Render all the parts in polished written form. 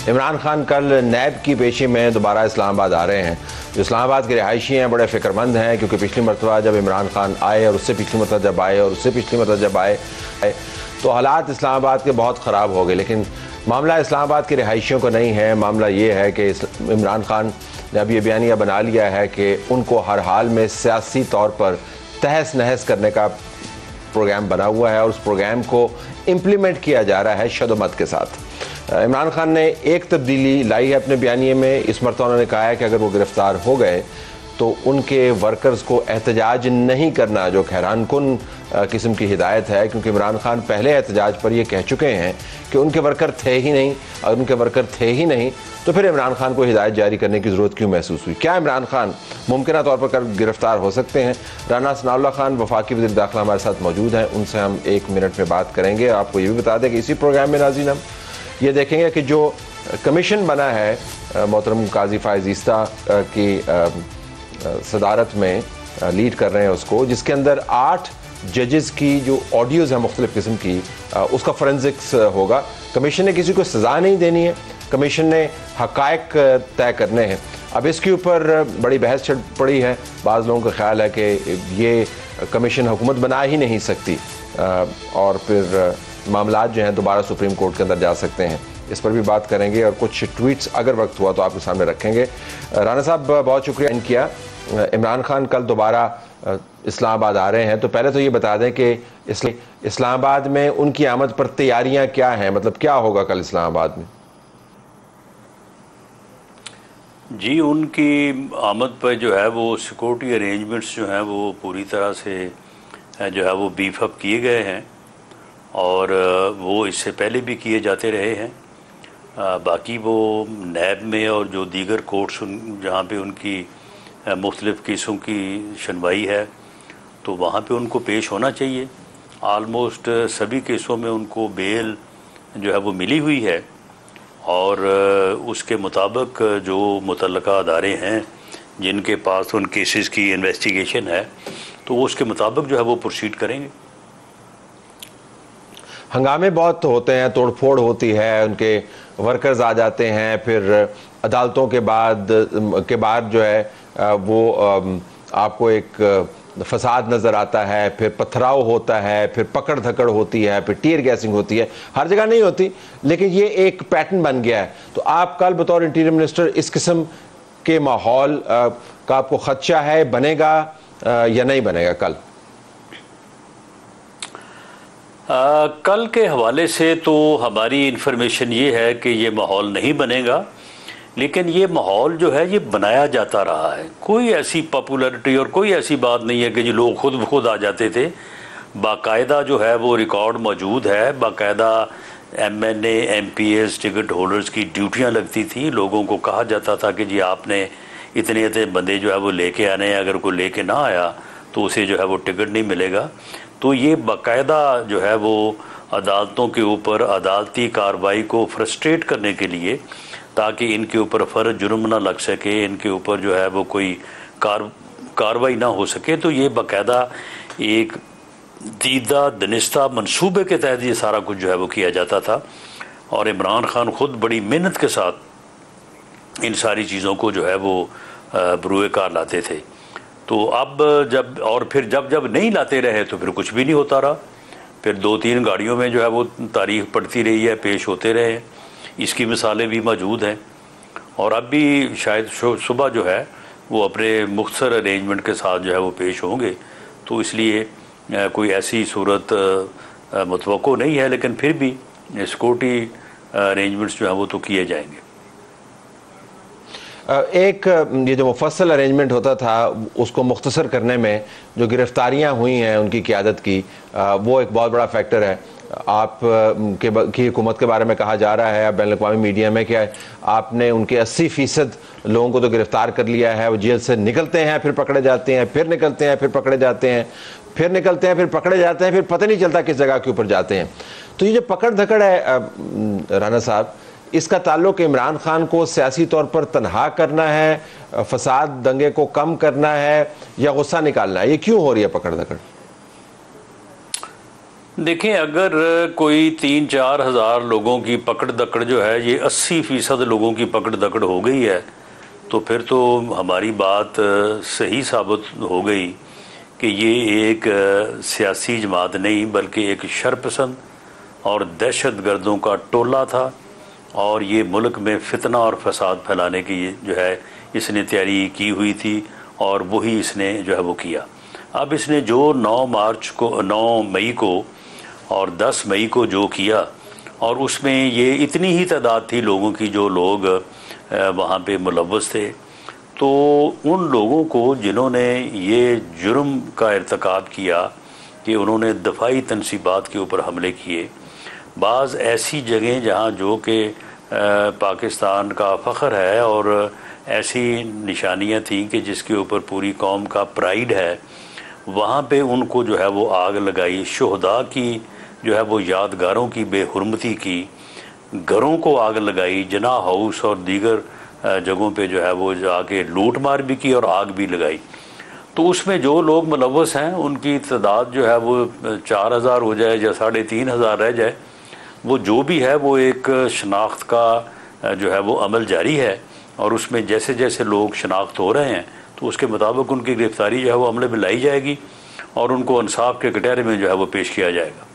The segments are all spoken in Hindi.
इमरान खान कल नैब की पेशी में दोबारा इस्लामाबाद आ रहे हैं। जो इस्लामाबाद के रिहायशी हैं बड़े फ़िक्रमंद हैं, क्योंकि पिछली मरतबा जब इमरान खान आए और उससे पिछली मरतबा जब आए और उससे पिछली मरतबा जब आए तो हालात इस्लामाबाद के बहुत ख़राब हो गए। लेकिन मामला इस्लामाबाद के रिहायशियों का नहीं है। मामला ये है कि इमरान खान ने अब ये बयानिया बना लिया है कि उनको हर हाल में सियासी तौर पर तहस नहस करने का प्रोग्राम बना हुआ है और उस प्रोग्राम को इम्प्लीमेंट किया जा रहा है शदोमत के साथ। इमरान खान ने एक तब्दीली लाई है अपने बयानिए में। इस मरतबा उन्होंने कहा है कि अगर वो गिरफ्तार हो गए तो उनके वर्कर्स को एहतजाज नहीं करना, जो हैरान कुन किस्म की हिदायत है, क्योंकि इमरान खान पहले एहतजाज पर ये कह चुके हैं कि उनके वर्कर थे ही नहीं। अगर उनके वर्कर थे ही नहीं तो फिर इमरान खान को हिदायत जारी करने की ज़रूरत क्यों महसूस हुई? क्या इमरान खान मुमकिन तौर पर गिरफ्तार हो सकते हैं? राना सनाउल्लाह खान वफाकी वज़ीर दाखिला हमारे साथ मौजूद हैं, उनसे हम 1 मिनट में बात करेंगे। आपको ये भी बता दें कि इसी प्रोग्राम में नाज़रीन हम ये देखेंगे कि जो कमीशन बना है मोहतरम काजी फ़ाइज़ ईस्ता की सदारत में लीड कर रहे हैं उसको, जिसके अंदर 8 जजेस की जो ऑडियोज़ हैं मुख्तलिफ़ किस्म की, उसका फोरेंसिक्स होगा। कमीशन ने किसी को सज़ा नहीं देनी है, कमीशन ने हक़ाइक़ तय करने हैं। अब इसके ऊपर बड़ी बहस छिड़ पड़ी है। बाज़ लोगों का ख्याल है कि ये कमीशन हुकूमत बना ही नहीं सकती और फिर मामला जो हैं दोबारा सुप्रीम कोर्ट के अंदर जा सकते हैं। इस पर भी बात करेंगे और कुछ ट्वीट्स अगर वक्त हुआ तो आपके सामने रखेंगे। राना साहब बहुत शुक्रिया किया। इमरान खान कल दोबारा इस्लामाबाद आ रहे हैं, तो पहले तो ये बता दें कि इस्लामाबाद में उनकी आमद पर तैयारियां क्या हैं, मतलब क्या होगा कल इस्लामाबाद में? जी, उनकी आमद पर जो है वो सिक्योरिटी अरेंजमेंट्स जो हैं वो पूरी तरह से जो है वो बीफ अप किए गए हैं और वो इससे पहले भी किए जाते रहे हैं। बाकी वो नैब में और जो दीगर कोर्ट्स जहाँ पे उनकी मुख्तलिफ़ केसों की सुनवाई है तो वहाँ पे उनको पेश होना चाहिए। आलमोस्ट सभी केसों में उनको बेल जो है वो मिली हुई है और उसके मुताबिक जो मुतल्लका अदारे हैं जिनके पास उन केसेस की इन्वेस्टिगेशन है तो वो उसके मुताबिक जो है वो प्रोसीड करेंगे। हंगामे बहुत होते हैं, तोड़फोड़ होती है, उनके वर्कर्स आ जाते हैं, फिर अदालतों के बाद जो है वो आपको एक फसाद नज़र आता है, फिर पथराव होता है, फिर पकड़ धकड़ होती है, फिर टीयर गैसिंग होती है। हर जगह नहीं होती, लेकिन ये एक पैटर्न बन गया है। तो आप कल बतौर इंटीरियर मिनिस्टर इस किस्म के माहौल का आपको खदशा है, बनेगा या नहीं बनेगा कल? कल के हवाले से तो हमारी इन्फॉर्मेशन ये है कि ये माहौल नहीं बनेगा, लेकिन ये माहौल जो है ये बनाया जाता रहा है। कोई ऐसी पॉपुलैरिटी और कोई ऐसी बात नहीं है कि जो लोग खुद ब खुद आ जाते थे। बाकायदा जो है वो रिकॉर्ड मौजूद है, बाकायदा MNA MPs टिकट होल्डर्स की ड्यूटियां लगती थी। लोगों को कहा जाता था कि जी आपने इतने बंदे जो है वो लेके आने हैं, अगर कोई लेके ना आया तो उसे जो है वो टिकट नहीं मिलेगा। तो ये बाकायदा जो है वो अदालतों के ऊपर अदालती कार्रवाई को फ्रस्ट्रेट करने के लिए, ताकि इनके ऊपर फ़र्ज जुर्म ना लग सके, इनके ऊपर जो है वो कोई कार्रवाई ना हो सके, तो ये बाकायदा एक दीदा दनिस्ता मंसूबे के तहत ये सारा कुछ जो है वो किया जाता था। और इमरान खान ख़ुद बड़ी मेहनत के साथ इन सारी चीज़ों को जो है वो बरूए कार लाते थे। तो अब फिर जब नहीं लाते रहे तो फिर कुछ भी नहीं होता रहा। फिर 2-3 गाड़ियों में जो है वो तारीख पड़ती रही है, पेश होते रहे। इसकी मिसालें भी मौजूद हैं और अब भी शायद सुबह जो है वो अपने मुख्तसर अरेंजमेंट के साथ जो है वो पेश होंगे। तो इसलिए कोई ऐसी सूरत मुतवक्को नहीं है, लेकिन फिर भी सिक्योरिटी अरेंजमेंट्स जो है वो तो किए जाएंगे। एक ये जो मुफस्सल अरेंजमेंट होता था उसको मुख्तसर करने में जो गिरफ्तारियां हुई हैं उनकी क़यादत की, वो एक बहुत बड़ा फैक्टर है। आप की हुकूमत के बारे में कहा जा रहा है बैन अवी मीडिया में कि आपने उनके 80% लोगों को तो गिरफ्तार कर लिया है। वो जेल से निकलते हैं, फिर पकड़े जाते हैं, फिर निकलते हैं, फिर पकड़े जाते हैं, फिर निकलते हैं, फिर पकड़े जाते हैं, फिर पता नहीं चलता किस जगह के ऊपर जाते हैं। तो ये जो पकड़ धकड़ है राना साहब, इसका ताल्लुक इमरान खान को सियासी तौर पर तनहा करना है, फसाद दंगे को कम करना है या गुस्सा निकालना है? ये क्यों हो रही है पकड़ धकड़? देखें, अगर कोई 3-4 हज़ार लोगों की पकड़ दकड़ जो है ये 80% लोगों की पकड़ दकड़ हो गई है, तो फिर तो हमारी बात सही साबित हो गई कि ये एक सियासी जमात नहीं बल्कि एक शरपसंद और दहशत गर्दों का टोला था, और ये मुल्क में फितना और फसाद फैलाने की जो है इसने तैयारी की हुई थी, और वही इसने जो है वो किया। अब इसने जो 9 मई को और 10 मई को जो किया, और उसमें ये इतनी ही तादाद थी लोगों की जो लोग वहाँ पे मुलव्वस थे, तो उन लोगों को जिन्होंने ये जुर्म का इर्तिकाब किया कि उन्होंने दफाई तनसीबात के ऊपर हमले किए, बाज़ ऐसी जगह जहाँ जो कि पाकिस्तान का फ़ख्र है और ऐसी निशानियाँ थीं कि जिसके ऊपर पूरी कौम का प्राइड है, वहाँ पे उनको जो है वो आग लगाई, शोहदा की जो है वो यादगारों की बेहुरमती की, घरों को आग लगाई, जना हाउस और दीगर जगहों पे जो है वो जाके लूट मार भी की और आग भी लगाई। तो उसमें जो लोग मुलव्वस हैं उनकी तादाद जो है वो 4000 हो जाए या 3500 रह जाए, वो जो भी है वो एक शनाख्त का जो है वो अमल जारी है, और उसमें जैसे जैसे लोग शनाख्त हो रहे हैं तो उसके मुताबिक उनकी गिरफ्तारी जो है वो अमले में लाई जाएगी और उनको इंसाफ के कटहरे में जो है वो पेश किया जाएगा।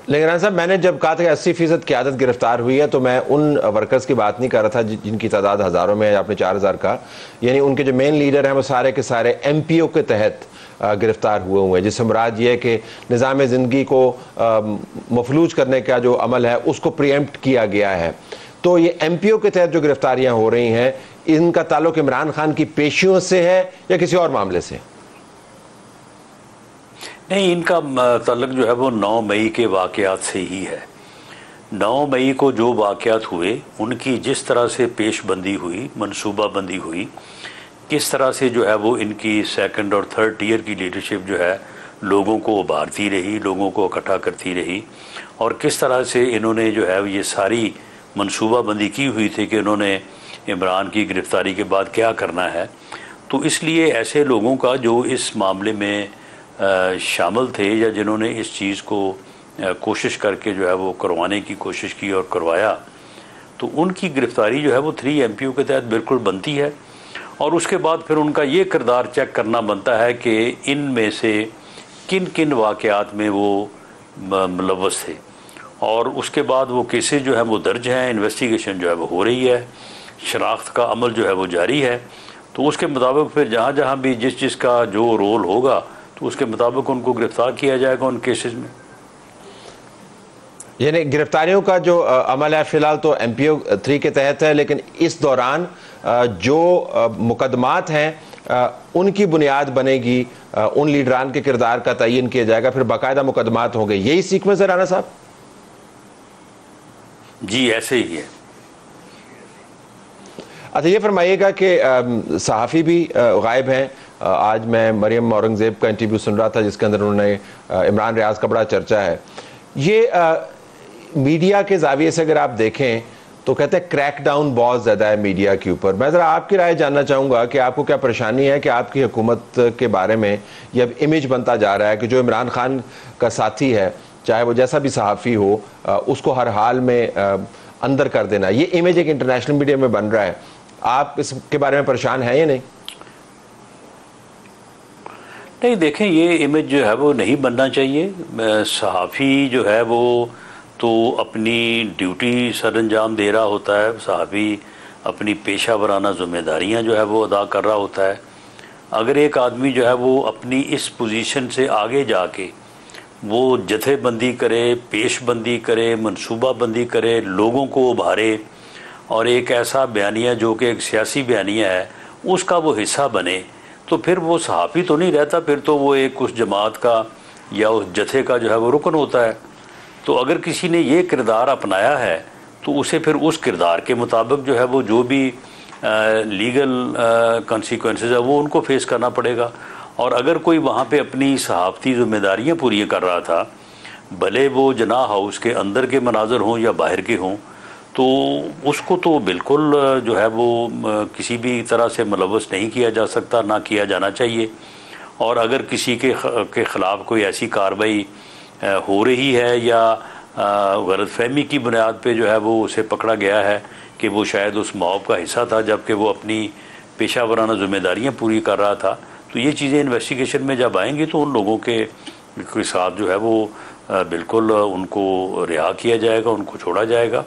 लेकिन राना साहब, मैंने जब कहा था कि 80% क़यादत गिरफ्तार हुई है, तो मैं उन वर्कर्स की बात नहीं कर रहा था जिनकी तादाद हज़ारों में है, आपने 4000 का, यानी उनके जो मेन लीडर हैं वो सारे के सारे MPO के तहत गिरफ्तार हुए हैं, जिससे मुराद ये है कि निज़ाम ज़िंदगी को मफलूज करने का जो अमल है उसको प्रीएम्प्ट किया गया है। तो ये MPO के तहत जो गिरफ्तारियाँ हो रही हैं, इनका ताल्लुक इमरान खान की पेशियों से है या किसी और मामले से? नहीं, इनका ताल्लुक जो है वो 9 मई के वाक़यात से ही है। 9 मई को जो वाक़यात हुए उनकी जिस तरह से पेशबंदी हुई, मनसूबाबंदी हुई, किस तरह से जो है वो इनकी 2nd और 3rd टियर की लीडरशिप जो है लोगों को उभारती रही, लोगों को इकट्ठा करती रही, और किस तरह से इन्होंने जो है ये सारी मनसूबाबंदी की हुई थी कि उन्होंने इमरान की गिरफ़्तारी के बाद क्या करना है। तो इसलिए ऐसे लोगों का जो इस मामले में शामिल थे या जिन्होंने इस चीज़ को कोशिश करके जो है वो करवाने की कोशिश की और करवाया, तो उनकी गिरफ़्तारी जो है वो 3 MPO के तहत बिल्कुल बनती है, और उसके बाद फिर उनका ये किरदार चेक करना बनता है कि इनमें से किन किन वाक़यात में वो मुलव्वस थे, और उसके बाद वो केसेस जो है वो दर्ज हैं, इन्वेस्टिगेशन जो है वो हो रही है, शनाख्त का अमल जो है वो जारी है। तो उसके मुताबिक फिर जहाँ जहाँ भी जिस का जो रोल होगा तो उसके मुताबिक उनको गिरफ्तार किया जाएगा उन केसेस में। यानी गिरफ्तारियों का जो अमल है फ़िलहाल तो MPO 3 के तहत है, लेकिन इस दौरान जो मुकदमात हैं उनकी बुनियाद बनेगी, उन लीडरान के किरदार का तयन किया जाएगा, फिर बाकायदा मुकदमात होंगे। यही सीक्वेंस है राना साहब? जी, ऐसे ही है। अच्छा, ये फरमाइएगा कि सहाफ़ी भी गायब हैं। आज मैं मरियम औरंगज़ेब का इंटरव्यू सुन रहा था जिसके अंदर उन्होंने इमरान रियाज का बड़ा चर्चा है। ये मीडिया के ज़ाविये से अगर आप देखें तो कहते हैं क्रैकडाउन बहुत ज़्यादा है मीडिया के ऊपर। मैं ज़रा आपकी राय जानना चाहूँगा कि आपको क्या परेशानी है कि आपकी हुकूमत के बारे में ये अब इमेज बनता जा रहा है कि जो इमरान खान का साथी है, चाहे वो जैसा भी सहाफ़ी हो, उसको हर हाल में अंदर कर देना, ये इमेज एक इंटरनेशनल मीडिया में बन रहा है। आप इसके बारे में परेशान हैं या नहीं? नहीं, देखें, ये इमेज जो है वो नहीं बनना चाहिए। सहाफ़ी जो है वो तो अपनी ड्यूटी सर अंजाम दे रहा होता है, सहाफ़ी अपनी पेशा वराना ज़िम्मेदारियाँ जो है वो अदा कर रहा होता है। अगर एक आदमी जो है वो अपनी इस पोजीशन से आगे जाके वो जथेबंदी करे, पेशबंदी करे, मनसूबाबंदी करे, लोगों को उभारे और एक ऐसा बयानिया जो कि एक सियासी बयानिया है उसका वो हिस्सा बने, तो फिर वो सहाफ़ी तो नहीं रहता, फिर तो वो एक उस जमात का या उस जथे का जो है वो रुकन होता है। तो अगर किसी ने ये किरदार अपनाया है तो उसे फिर उस किरदार के मुताबिक जो है वो जो भी लीगल कॉन्सिक्वेंसेस है वो उनको फेस करना पड़ेगा। और अगर कोई वहाँ पे अपनी सहाफ़ती ज़िम्मेदारियाँ पूरी कर रहा था, भले वो जना हाउस के अंदर के मनाजर हों या बाहर के हों, तो उसको तो बिल्कुल जो है वो किसी भी तरह से मुलव्वस नहीं किया जा सकता, ना किया जाना चाहिए। और अगर किसी के ख़िलाफ़ कोई ऐसी कार्रवाई हो रही है या गलतफहमी की बुनियाद पे जो है वो उसे पकड़ा गया है कि वो शायद उस मॉब का हिस्सा था जबकि वो अपनी पेशा वराना जिम्मेदारियाँ पूरी कर रहा था। तो ये चीज़ें इन्वेस्टिगेशन में जब आएंगी तो उन लोगों के साथ जो है वो बिल्कुल उनको रिहा किया जाएगा, उनको छोड़ा जाएगा।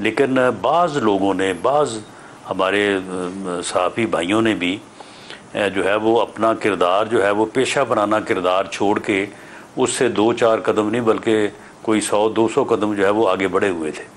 लेकिन बाज़ लोगों ने, बाज़ हमारे सहाफ़ी भाइयों ने भी जो है वो अपना किरदार जो है वो पेशा वराना किरदार छोड़ के उससे 2-4 कदम नहीं बल्कि कोई 100-200 कदम जो है वो आगे बढ़े हुए थे।